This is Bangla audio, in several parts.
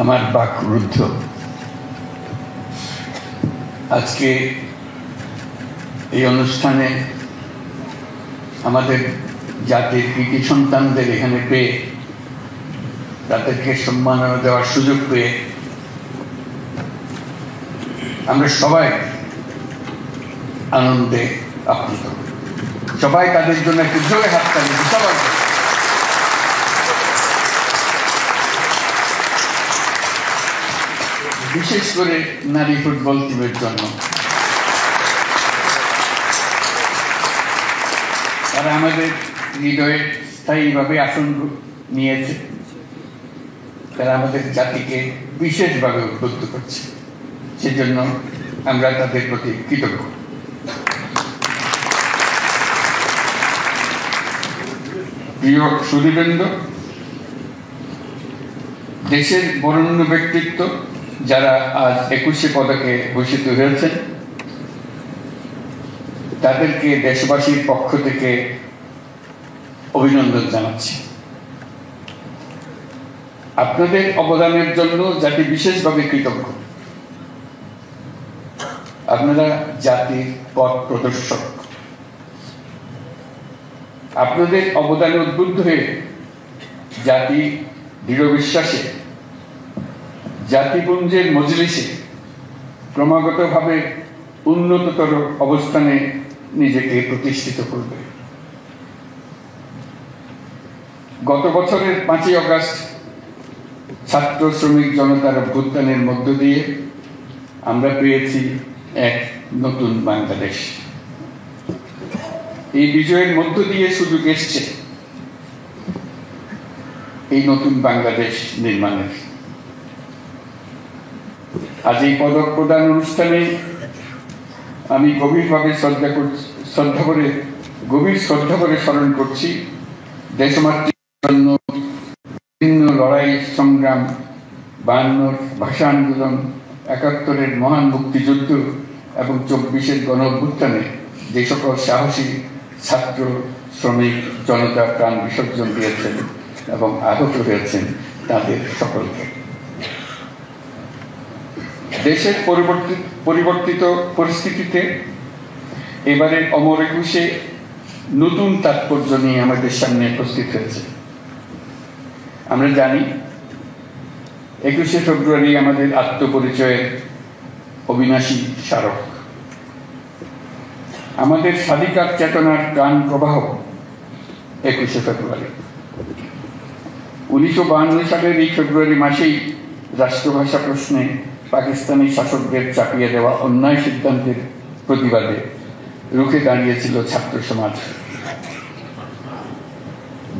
আমার বাকরুদ্ধ। আজকে এই অনুষ্ঠানে আমাদের জাতির কৃতি সন্তানদের এখানে পেয়ে তাদেরকে সম্মাননা দেওয়ার সুযোগ পেয়ে আমরা সবাই আনন্দে আপ্লুত। সবাই তাদের জন্য একটু জোরে হাততালি সবাই। বিশেষ করে নারী ফুটবল টিমের জন্য তারা আমাদের হৃদয়ে স্থায়ীভাবে আসন নিয়েছে। তারা আমাদের জাতিকে বিশেষভাবে উদ্বুদ্ধ করছে, সেজন্য আমরা তাদের প্রতি কৃতজ্ঞ। প্রিয় সুধীবৃন্দ, দেশের বরেণ্য ব্যক্তিত্ব যারা আজ 21শে পদকে ভূষিত হয়েছেন তাদেরকে দেশবাসীর পক্ষ থেকে অভিনন্দন জানাচ্ছি। আপনাদের অবদানের জন্য জাতি বিশেষভাবে কৃতজ্ঞ। আপনারা জাতির পথ প্রদর্শক। আপনাদের অবদানে উদ্বুদ্ধ হয়ে জাতি দৃঢ় বিশ্বাসে জাতিপুঞ্জের মজলিসে ক্রমাগতভাবে উন্নততর অবস্থানে নিজেকে প্রতিষ্ঠিত করবে। গত বছরের 5ই আগস্ট ছাত্র শ্রমিক জনতার অভ্যুত্থানের মধ্য দিয়ে আমরা পেয়েছি এক নতুন বাংলাদেশ। এই বিজয়ের মধ্য দিয়ে সুযোগ এসছে এই নতুন বাংলাদেশ নির্মাণের। আজ এই পদক প্রদান অনুষ্ঠানে আমি গভীর শ্রদ্ধা করে স্মরণ করছি দেশমাতৃর জন্য বিভিন্ন লড়াই সংগ্রাম, 52 ভাষা আন্দোলন, 71-এর মহান মুক্তিযুদ্ধ এবং 24-এর গণ অভ্যুত্থানে যে সকল সাহসী ছাত্র শ্রমিক জনতা প্রাণ বিসর্জন দিয়েছেন এবং আহত হয়েছেন তাদের সকলকে। দেশের পরিবর্তিত পরিস্থিতিতে এবারের অমর একুশে নতুন তাৎপর্য নিয়ে আমাদের সামনে উপস্থিত হয়েছে। আমরা জানি 21শে ফেব্রুয়ারি আমাদের আত্মপরিচয়ের অবিনাশী স্মারক। আমাদের স্বাধিকার চেতনার প্রাণ প্রবাহ 21শে ফেব্রুয়ারি। 1952 সালের এই ফেব্রুয়ারি মাসেই রাষ্ট্রভাষা প্রশ্নে পাকিস্তানি শাসকদের চাপিয়ে দেওয়া অন্যায় সিদ্ধান্তের প্রতিবাদে রুখে দাঁড়িয়েছিল ছাত্র সমাজ।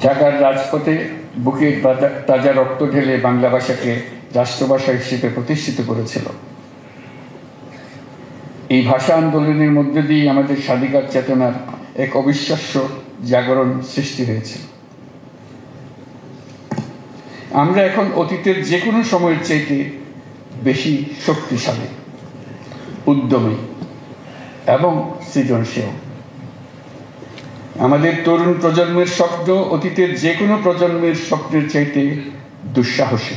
ঢাকার রাজপথে বুকের তাজা রক্ত ঢেলে বাংলা ভাষাকে রাষ্ট্রভাষা হিসেবে প্রতিষ্ঠিত করেছিল। এই ভাষা আন্দোলনের মধ্যে দিয়ে আমাদের স্বাধিকার চেতনার এক অবিশ্বাস্য জাগরণ সৃষ্টি হয়েছে। আমরা এখন অতীতের যে কোনো সময়ের চাইতে বেশি শক্তিশালী, উদ্যমী এবং সৃজনশীল। আমাদের তরুণ প্রজন্মের স্বপ্ন অতীতের যে কোনো প্রজন্মের স্বপ্নের চাইতে দুঃসাহসী।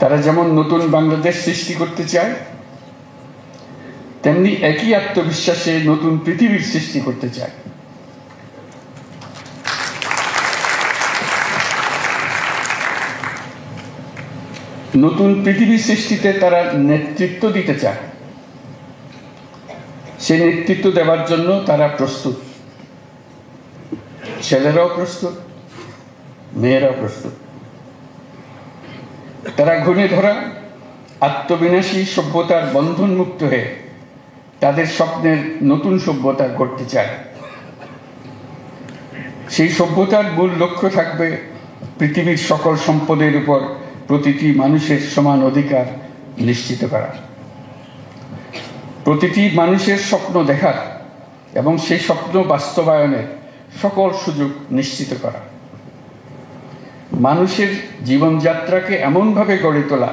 তারা যেমন নতুন বাংলাদেশ সৃষ্টি করতে চায়, তেমনি একই আত্মবিশ্বাসে নতুন পৃথিবীর সৃষ্টি করতে চায়। নতুন পৃথিবী সৃষ্টিতে তারা নেতৃত্ব দিতে চায়। সেই নেতৃত্ব দেওয়ার জন্য তারা প্রস্তুত। ছেলেরাও প্রস্তুত, মেয়েরাও প্রস্তুত। তারা ঘুণে ধরা আত্মবিনাশী সভ্যতার বন্ধন মুক্ত হয়ে তাদের স্বপ্নের নতুন সভ্যতা গড়তে চায়। সেই সভ্যতার মূল লক্ষ্য থাকবে পৃথিবীর সকল সম্পদের উপর প্রতিটি মানুষের সমান অধিকার নিশ্চিত করা, প্রতিটি মানুষের স্বপ্ন দেখার এবং সেই স্বপ্ন বাস্তবায়নের সকল সুযোগ নিশ্চিত করা, মানুষের জীবনযাত্রাকে এমনভাবে গড়ে তোলা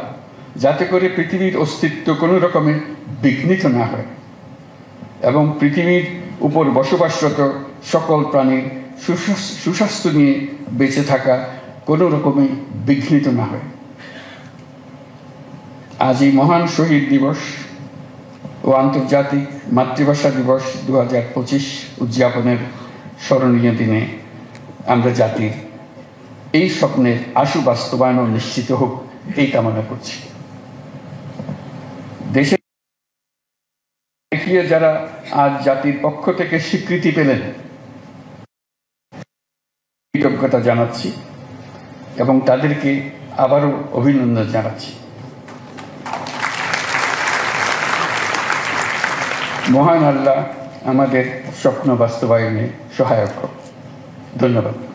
যাতে করে পৃথিবীর অস্তিত্ব কোনো রকমে বিঘ্নিত না হয় এবং পৃথিবীর উপর বসবাসরত সকল প্রাণীর সুস্বাস্থ্য নিয়ে বেঁচে থাকা কোনো রকমে বিঘ্নিত না হয়, আজ এই মহান শহীদ দিবস ও আন্তর্জাতিক মাতৃভাষা দিবস 2025 উদযাপনের স্মরণীয় দিনে আমরা জাতির এই স্বপ্নের আশু বাস্তবায়ন নিশ্চিত হোক এই কামনা করছি। দেশে দেখিয়ে যারা আজ জাতির পক্ষ থেকে স্বীকৃতি পেলেন, কৃতজ্ঞতা জানাচ্ছি এবং তাদেরকে আবারও অভিনন্দন জানাচ্ছি। মহান আল্লাহ আমাদের স্বপ্ন বাস্তবায়নে সহায়ক হোক। ধন্যবাদ।